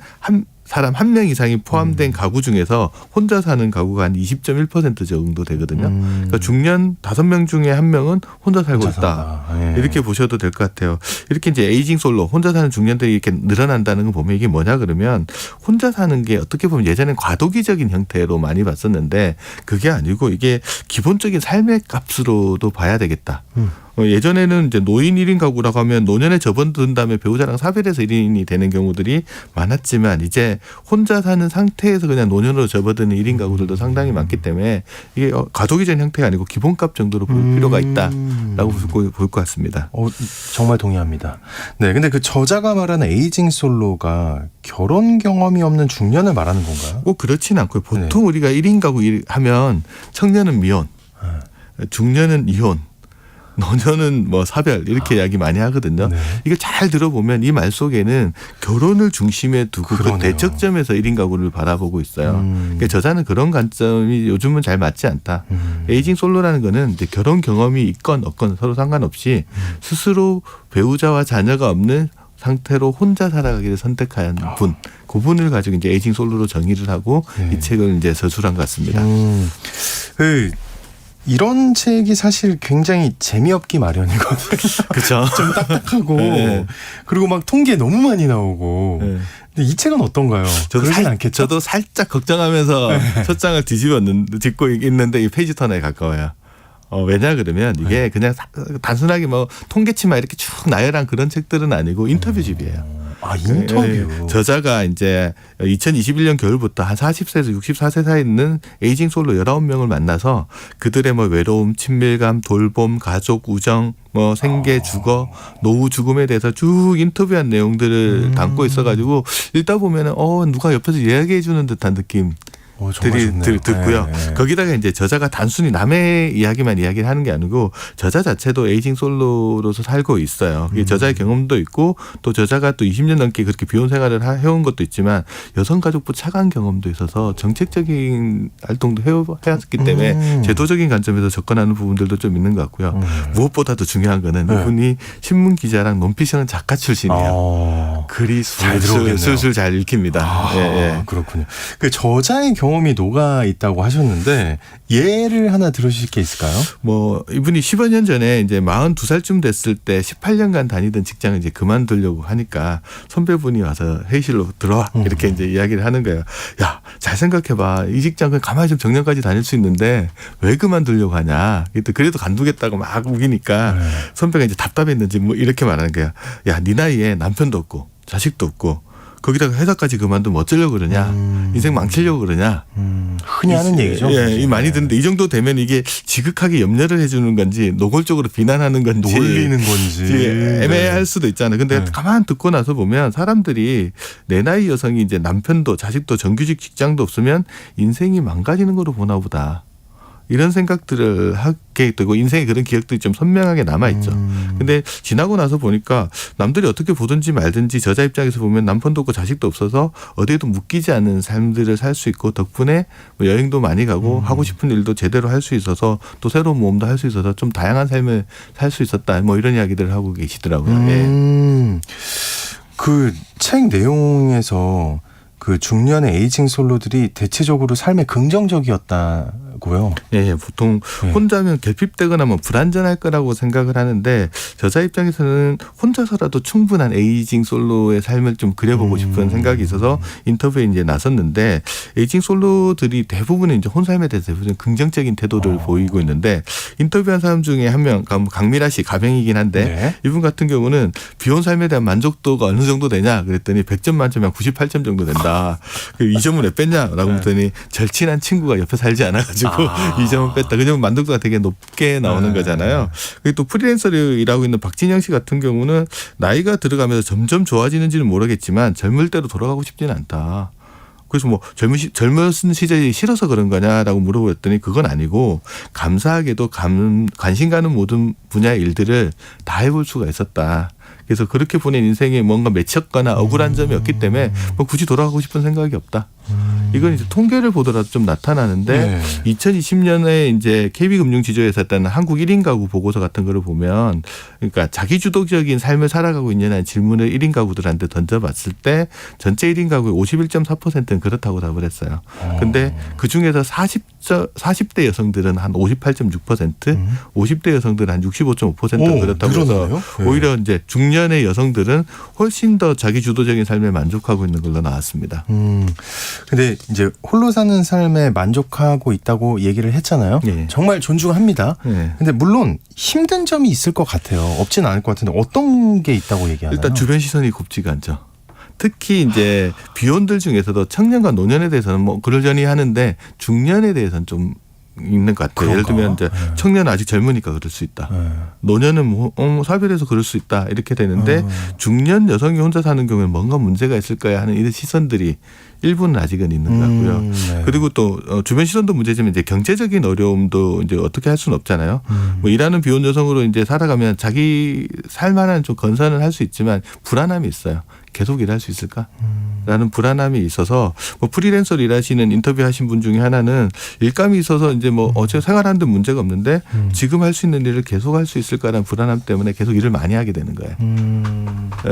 사람 한 명 이상이 포함된 가구 중에서 혼자 사는 가구가 한 20.1% 정도 되거든요. 그러니까 중년 5명 중에 1명은 혼자 살고 있다. 이렇게 보셔도 될 것 같아요. 이렇게 이제 에이징 솔로 혼자 사는 중년들이 이렇게 늘어난다는 거 보면 이게 뭐냐 그러면 혼자 사는 게 어떻게 보면 예전엔 과도기적인 형태로 많이 봤었는데 그게 아니고 이게 기본적인 삶의 값으로도 봐야 되겠다. 예전에는 이제 노인 1인 가구라고 하면 노년에 접어든 다음에 배우자랑 사별해서 1인이 되는 경우들이 많았지만 이제 혼자 사는 상태에서 그냥 노년으로 접어드는 1인 가구들도 상당히 많기 때문에 이게 가족이전 형태가 아니고 기본값 정도로 볼 필요가 있다라고 볼 것 같습니다. 정말 동의합니다. 네, 근데 그 저자가 말하는 에이징 솔로가 결혼 경험이 없는 중년을 말하는 건가요? 꼭 그렇지는 않고요. 보통 우리가 1인 가구 하면 청년은 미혼, 중년은 이혼, 노년은 뭐 사별 이렇게 이야기 많이 하거든요. 네. 이걸 잘 들어보면 이 말 속에는 결혼을 중심에 두고 그 그러네요. 대척점에서 1인 가구를 바라보고 있어요. 그러니까 저자는 그런 관점이 요즘은 잘 맞지 않다. 에이징 솔로라는 거는 이제 결혼 경험이 있건 없건 서로 상관없이 스스로 배우자와 자녀가 없는 상태로 혼자 살아가기를 선택한 분, 그분을 가지고 이제 에이징 솔로로 정의를 하고 네. 이 책을 이제 서술한 것 같습니다. 이런 책이 사실 굉장히 재미없기 마련이거든요. 그렇죠. 좀 딱딱하고 네. 그리고 막 통계 너무 많이 나오고. 네. 근데 이 책은 어떤가요? 그러진 않겠죠? 저도 살짝 걱정하면서 첫 장을 짚고 있는데 이 페이지 턴에 가까워요. 왜냐 그러면 이게 그냥 단순하게 뭐 통계치만 이렇게 쭉 나열한 그런 책들은 아니고 인터뷰집이에요. 아, 인터뷰. 저자가 이제 2021년 겨울부터 한 40세에서 64세 사이에 있는 에이징 솔로 19명을 만나서 그들의 뭐 외로움, 친밀감, 돌봄, 가족, 우정, 뭐 생계, 주거, 노후, 죽음에 대해서 쭉 인터뷰한 내용들을 담고 있어가지고 읽다 보면은 누가 옆에서 이야기해 주는 듯한 느낌. 듣고요. 네. 거기다가 이제 저자가 단순히 남의 이야기만 이야기를 하는 게 아니고 저자 자체도 에이징 솔로로서 살고 있어요. 그게 저자의 경험도 있고 또 저자가 또 20년 넘게 그렇게 비혼 생활을 해온 것도 있지만 여성가족부 차관 경험도 있어서 정책적인 활동도 해왔기 때문에 제도적인 관점에서 접근하는 부분들도 좀 있는 것 같고요. 무엇보다도 중요한 거는 이분이 신문 기자랑 논피션 작가 출신이에요. 글이 잘 들어오겠네요. 술술 잘 읽힙니다. 예. 그렇군요. 그 저자의 경험이 녹아 있다고 하셨는데 예를 하나 들으실 게 있을까요? 뭐 이분이 10여 년 전에 이제 42살쯤 됐을 때 18년간 다니던 직장을 이제 그만두려고 하니까 선배분이 와서 회의실로 들어와 이렇게 이제 이야기를 하는 거예요. 야, 잘 생각해봐. 이 직장은 가만히 좀 정년까지 다닐 수 있는데 왜 그만두려고 하냐. 그래도 간두겠다고 막 우기니까 선배가 이제 답답했는지 뭐 이렇게 말하는 거야. 야, 네 나이에 남편도 없고 자식도 없고 거기다가 회사까지 그만두면 어쩌려고 그러냐. 인생 망치려고 그러냐. 흔히 하는 얘기죠. 예, 많이 듣는데 이 정도 되면 이게 지극하게 염려를 해주는 건지 노골적으로 비난하는 건지 놀리는 건지 애매할 수도 있잖아요. 근데 가만 듣고 나서 보면 사람들이 내 나이 여성이 이제 남편도 자식도 정규직 직장도 없으면 인생이 망가지는 거로 보나 보다. 이런 생각들을 하게 되고 인생의 그런 기억들이 좀 선명하게 남아있죠. 근데 지나고 나서 보니까 남들이 어떻게 보든지 말든지 저자 입장에서 보면 남편도 없고 자식도 없어서 어디에도 묶이지 않은 삶들을 살 수 있고 덕분에 뭐 여행도 많이 가고 하고 싶은 일도 제대로 할 수 있어서 또 새로운 모험도 할 수 있어서 좀 다양한 삶을 살 수 있었다. 뭐 이런 이야기들을 하고 계시더라고요. 예. 그 책 내용에서 그 중년의 에이징 솔로들이 대체적으로 삶에 긍정적이었다고요. 예, 보통 혼자면 결핍되거나 뭐 불안전할 거라고 생각을 하는데 저자 입장에서는 혼자서라도 충분한 에이징 솔로의 삶을 좀 그려보고 싶은 생각이 있어서 인터뷰에 이제 나섰는데 에이징 솔로들이 대부분은 이제 혼삶에 대해서 대부분 긍정적인 태도를 보이고 있는데 인터뷰한 사람 중에 한 명 강미라 씨 가명이긴 한데 이분 같은 경우는 비혼 삶에 대한 만족도가 어느 정도 되냐 그랬더니 100점 만점에 98점 정도 된다. 그 2점을 왜 뺐냐라고 했더니 절친한 친구가 옆에 살지 않아가지고 2점을 뺐다. 그러면 만족도가 되게 높게 나오는 거잖아요. 그리고 또 프리랜서로 일하고 있는 박진영 씨 같은 경우는 나이가 들어가면서 점점 좋아지는지는 모르겠지만 젊을 때로 돌아가고 싶지는 않다. 그래서 뭐 젊은 시절이 싫어서 그런 거냐라고 물어봤더니 그건 아니고 감사하게도 관심 가는 모든 분야의 일들을 다 해볼 수가 있었다. 그래서 그렇게 보낸 인생에 뭔가 맺혔거나 억울한 점이 없기 때문에 뭐 굳이 돌아가고 싶은 생각이 없다. 이건 이제 통계를 보더라도 좀 나타나는데 2020년에 이제 KB금융지주회사였다는 한국 1인 가구 보고서 같은 거를 보면 그러니까 자기주도적인 삶을 살아가고 있냐는 질문을 1인 가구들한테 던져봤을 때 전체 1인 가구의 51.4%는 그렇다고 답을 했어요. 근데 그중에서 40대 여성들은 한 58.6%, 50대 여성들은 한 65.5%가 그렇다고 해서 오히려 이제 중년의 여성들은 훨씬 더 자기주도적인 삶에 만족하고 있는 걸로 나왔습니다. 근데 이제 홀로 사는 삶에 만족하고 있다고 얘기를 했잖아요. 정말 존중합니다. 근데 물론 힘든 점이 있을 것 같아요. 없지는 않을 것 같은데 어떤 게 있다고 얘기하나요? 일단 주변 시선이 곱지가 않죠. 특히 이제 비혼들 중에서도 청년과 노년에 대해서는 뭐 그러려니 하는데 중년에 대해서는 좀 있는 것 같아요. 예를 들면 이제 청년은 아직 젊으니까 그럴 수 있다. 노년은 뭐 사별해서 그럴 수 있다. 이렇게 되는데 중년 여성이 혼자 사는 경우에는 뭔가 문제가 있을까요 하는 이런 시선들이 일부는 아직은 있는 것 같고요. 네. 그리고 또 주변 시선도 문제지만 이제 경제적인 어려움도 이제 어떻게 할 수는 없잖아요. 뭐 일하는 비혼 여성으로 이제 살아가면 자기 살만한 좀 건선을 할 수 있지만 불안함이 있어요. 계속 일할 수 있을까? 라는 불안함이 있어서 뭐 프리랜서로 일하시는 인터뷰하신 분 중에 하나는 일감이 있어서 이제 뭐 어제 생활하는 데 문제가 없는데 지금 할 수 있는 일을 계속 할 수 있을까라는 불안함 때문에 계속 일을 많이 하게 되는 거예요.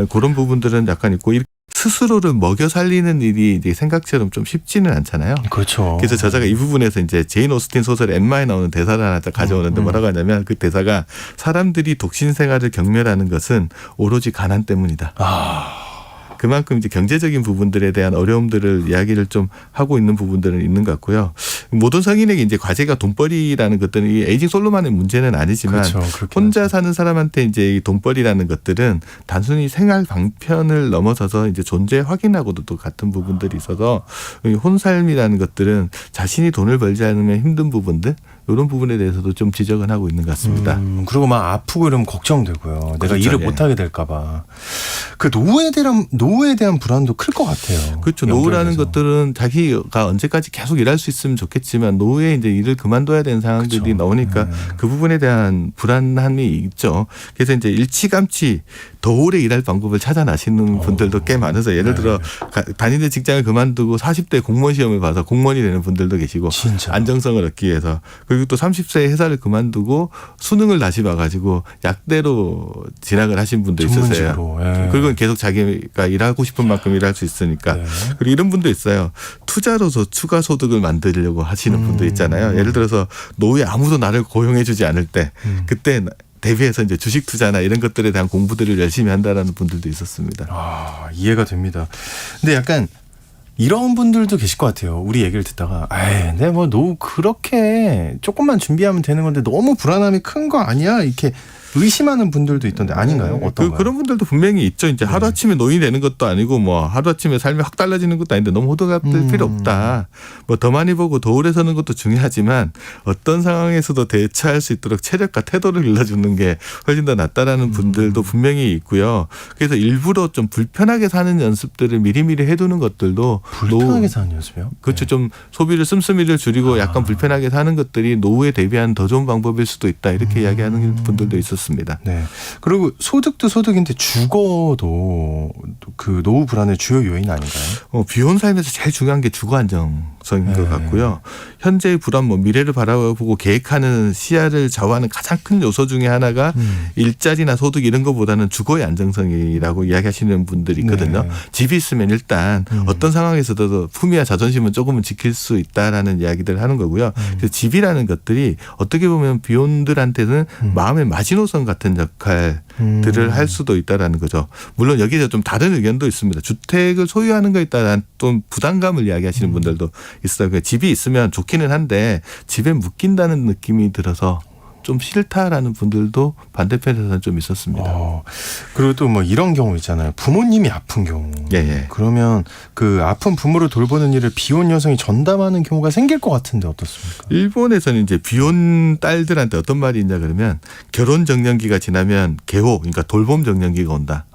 그런 부분들은 약간 있고 스스로를 먹여 살리는 일이 이제 생각처럼 좀 쉽지는 않잖아요. 그렇죠. 그래서 저자가 이 부분에서 이제 제인 오스틴 소설 엠마에 나오는 대사를 하나 가져오는데 뭐라고 하냐면 그 대사가 사람들이 독신 생활을 경멸하는 것은 오로지 가난 때문이다. 그만큼 이제 경제적인 부분들에 대한 어려움들을 이야기를 좀 하고 있는 부분들은 있는 것 같고요. 모든 성인에게 이제 과제가 돈벌이라는 것들은 이 에이징 솔로만의 문제는 아니지만 그렇죠. 혼자 사는 사람한테 이제 이 돈벌이라는 것들은 단순히 생활 방편을 넘어서서 이제 존재 확인하고도 또 같은 부분들이 있어서 혼삶이라는 것들은 자신이 돈을 벌지 않으면 힘든 부분들 이런 부분에 대해서도 좀 지적은 하고 있는 것 같습니다. 그리고 막 아프고 이러면 걱정되고요. 내가 그렇죠. 일을 예. 못하게 될까봐. 그 노후에 대한 불안도 클 것 같아요. 그렇죠. 노후라는 것들은 자기가 언제까지 계속 일할 수 있으면 좋겠지만 노후에 이제 일을 그만둬야 되는 상황들이 그렇죠. 나오니까 그 부분에 대한 불안함이 있죠. 그래서 이제 일찌감치 더 오래 일할 방법을 찾아 나시는 분들도 꽤 많아서 예를 들어 다니는 직장을 그만두고 40대 공무원 시험을 봐서 공무원이 되는 분들도 계시고 진짜. 안정성을 얻기 위해서 그리고 또 30세에 회사를 그만두고 수능을 다시 봐가지고 약대로 진학을 하신 분도 있으세요. 전문직으로. 예. 그리고 계속 자기가 일하고 싶은 만큼 일할 수 있으니까. 네. 그리고 이런 분도 있어요. 투자로서 추가 소득을 만들려고 하시는 분도 있잖아요. 예를 들어서 노후에 아무도 나를 고용해주지 않을 때 그때 대비해서 이제 주식 투자나 이런 것들에 대한 공부들을 열심히 한다라는 분들도 있었습니다. 이해가 됩니다. 근데 약간 이런 분들도 계실 것 같아요. 우리 얘기를 듣다가 근데 뭐 노후 그렇게 조금만 준비하면 되는 건데 너무 불안함이 큰 거 아니야? 이렇게 의심하는 분들도 있던데 아닌가요? 어떤가요? 그런 분들도 분명히 있죠. 이제 하루아침에 노인이 되는 것도 아니고 뭐 하루아침에 삶이 확 달라지는 것도 아닌데 너무 호들갑될 필요 없다. 뭐 더 많이 보고 더 오래 사는 것도 중요하지만 어떤 상황에서도 대처할 수 있도록 체력과 태도를 길러주는 게 훨씬 더 낫다라는 분들도 분명히 있고요. 그래서 일부러 좀 불편하게 사는 연습들을 미리미리 해두는 것들도 불편하게 사는 연습이요? 그렇죠. 좀 소비를 씀씀이를 줄이고 약간 불편하게 사는 것들이 노후에 대비한 더 좋은 방법일 수도 있다. 이렇게 이야기하는 분들도 있었습니다. 네. 그리고 소득도 소득인데 주거도 그 노후 불안의 주요 요인 아닌가요? 비혼 삶에서 제일 중요한 게 주거 안정성인 것 같고요. 현재의 불안, 뭐 미래를 바라보고 계획하는 시야를 좌우하는 가장 큰 요소 중에 하나가 일자리나 소득 이런 것보다는 주거의 안정성이라고 이야기하시는 분들이 있거든요. 네. 집이 있으면 일단 어떤 상황에서도 품위와 자존심은 조금은 지킬 수 있다라는 이야기들을 하는 거고요. 그래서 집이라는 것들이 어떻게 보면 비혼들한테는 마음의 마지노선 같은 역할들을 할 수도 있다라는 거죠. 물론 여기서 좀 다른 의견도 있습니다. 주택을 소유하는 거에 따른 또 부담감을 이야기하시는 분들도 있어요. 그러니까 집이 있으면 좋기는 한데 집에 묶인다는 느낌이 들어서 좀 싫다라는 분들도 반대편에서는 좀 있었습니다. 그리고 또 뭐 이런 경우 있잖아요. 부모님이 아픈 경우. 예. 그러면 그 아픈 부모를 돌보는 일을 비혼 여성이 전담하는 경우가 생길 것 같은데 어떻습니까? 일본에서는 이제 비혼 딸들한테 어떤 말이 있냐 그러면 결혼 정년기가 지나면 개호, 그러니까 돌봄 정년기가 온다.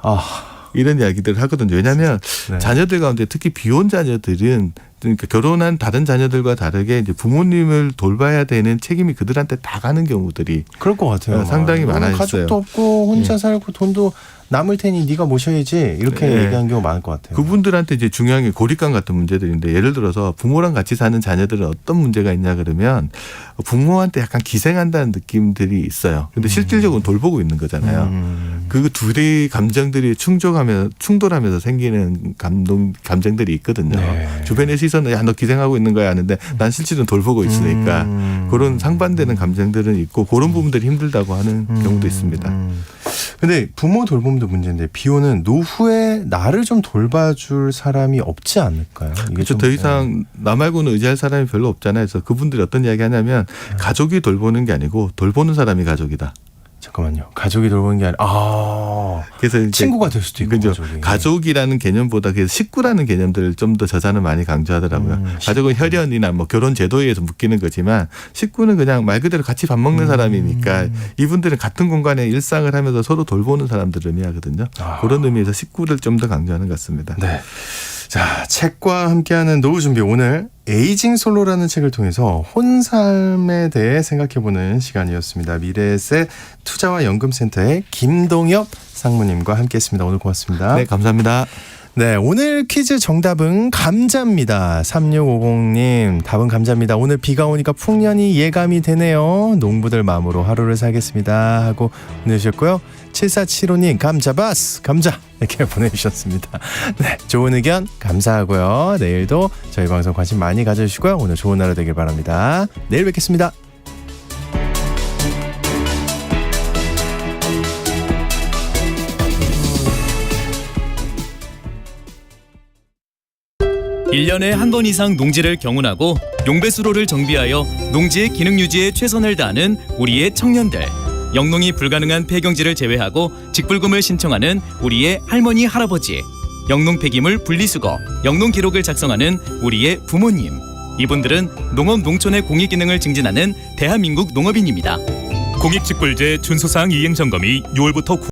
이런 이야기들을 하거든요. 왜냐하면 자녀들 가운데 특히 비혼 자녀들은 그러니까 결혼한 다른 자녀들과 다르게 이제 부모님을 돌봐야 되는 책임이 그들한테 다 가는 경우들이 그럴 것 같아요. 상당히 많아 있어요. 가족도 없고 혼자 살고 돈도 남을 테니 네가 모셔야지 이렇게 얘기하는 경우 많을 것 같아요. 그분들한테 이제 중요한 게 고립감 같은 문제들인데 예를 들어서 부모랑 같이 사는 자녀들은 어떤 문제가 있냐 그러면 부모한테 약간 기생한다는 느낌들이 있어요. 근데 실질적으로 돌보고 있는 거잖아요. 그 둘의 감정들이 충돌하면서 생기는 감정들이 있거든요. 주변의 시선은 야, 너 기생하고 있는 거야 하는데 난 실질은 돌보고 있으니까 그런 상반되는 감정들은 있고 그런 부분들이 힘들다고 하는 경우도 있습니다. 근데 부모 돌봄도 문제인데 비혼은 노후에 나를 좀 돌봐줄 사람이 없지 않을까요? 이게 그렇죠. 더 이상 나 말고는 의지할 사람이 별로 없잖아요. 그래서 그분들이 어떤 이야기 하냐면 가족이 돌보는 게 아니고 돌보는 사람이 가족이다. 잠깐만요. 가족이 돌보는 게 아니라 그래서 이제 친구가 될 수도 있고 그죠. 가족이라는 개념보다 그래서 식구라는 개념들을 좀 더 저자는 많이 강조하더라고요. 가족은 혈연이나 뭐 결혼 제도에 의해서 묶이는 거지만 식구는 그냥 말 그대로 같이 밥 먹는 사람이니까 이분들은 같은 공간에 일상을 하면서 서로 돌보는 사람들을 의미하거든요. 그런 의미에서 식구를 좀 더 강조하는 것 같습니다. 네. 자, 책과 함께하는 노후 준비 오늘 에이징 솔로라는 책을 통해서 혼삶에 대해 생각해보는 시간이었습니다. 미래에셋 투자와 연금센터의 김동엽 상무님과 함께했습니다. 오늘 고맙습니다. 네, 감사합니다. 네, 오늘 퀴즈 정답은 감자입니다. 3650님 답은 감자입니다. 오늘 비가 오니까 풍년이 예감이 되네요. 농부들 마음으로 하루를 살겠습니다 하고 보내주셨고요. 7475님 감자바스 감자 이렇게 보내주셨습니다. 네, 좋은 의견 감사하고요. 내일도 저희 방송 관심 많이 가져주시고요. 오늘 좋은 하루 되길 바랍니다. 내일 뵙겠습니다. 일 년에 한 번 이상 농지를 경운하고 용배수로를 정비하여 농지의 기능 유지에 최선을 다하는 우리의 청년들. 영농이 불가능한 폐경지를 제외하고 직불금을 신청하는 우리의 할머니 할아버지. 영농 폐기물 분리수거, 영농 기록을 작성하는 우리의 부모님. 이분들은 농업 농촌의 공익 기능을 증진하는 대한민국 농업인입니다. 공익직불제 준수사항 이행 점검이 6월부터